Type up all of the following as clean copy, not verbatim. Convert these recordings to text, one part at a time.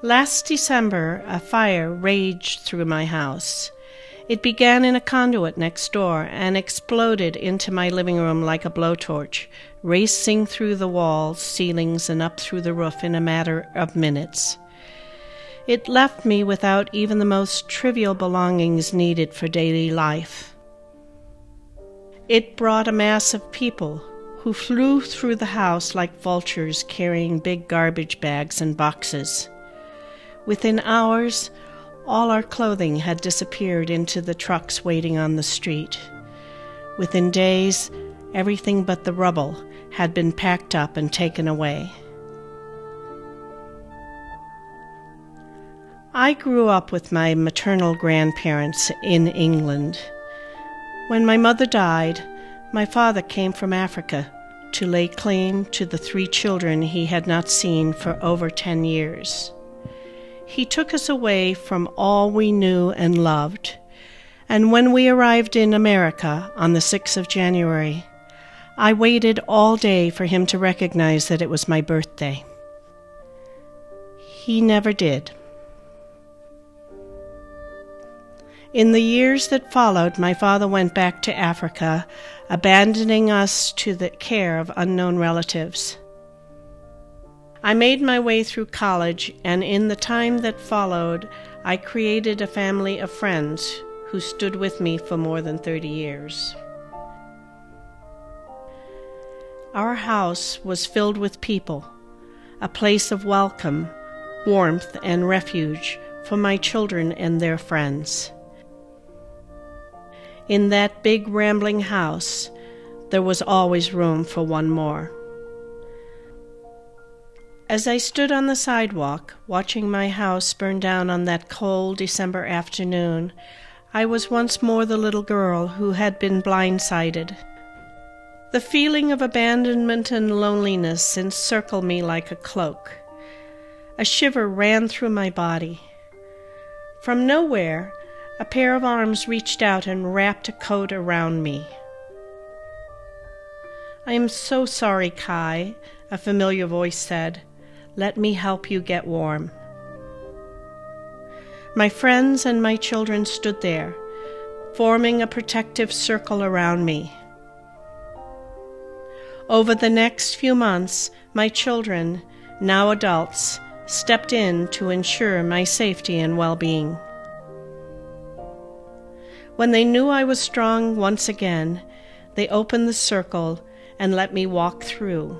Last December, a fire raged through my house. It began in a conduit next door and exploded into my living room like a blowtorch, racing through the walls, ceilings, and up through the roof in a matter of minutes. It left me without even the most trivial belongings needed for daily life. It brought a mass of people who flew through the house like vultures carrying big garbage bags and boxes. Within hours, all our clothing had disappeared into the trucks waiting on the street. Within days, everything but the rubble had been packed up and taken away. I grew up with my maternal grandparents in England. When my mother died, my father came from Africa to lay claim to the 3 children he had not seen for over 10 years. He took us away from all we knew and loved, and when we arrived in America on the 6th of January, I waited all day for him to recognize that it was my birthday. He never did. In the years that followed, my father went back to Africa, abandoning us to the care of unknown relatives. I made my way through college, and in the time that followed, I created a family of friends who stood with me for more than 30 years. Our house was filled with people, a place of welcome, warmth, and refuge for my children and their friends. In that big rambling house, there was always room for one more. As I stood on the sidewalk, watching my house burn down on that cold December afternoon, I was once more the little girl who had been blindsided. The feeling of abandonment and loneliness encircled me like a cloak. A shiver ran through my body. From nowhere, a pair of arms reached out and wrapped a coat around me. "I am so sorry, Kai," a familiar voice said. "Let me help you get warm." My friends and my children stood there, forming a protective circle around me. Over the next few months, my children, now adults, stepped in to ensure my safety and well-being. When they knew I was strong once again, they opened the circle and let me walk through.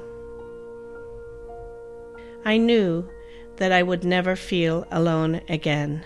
I knew that I would never feel alone again.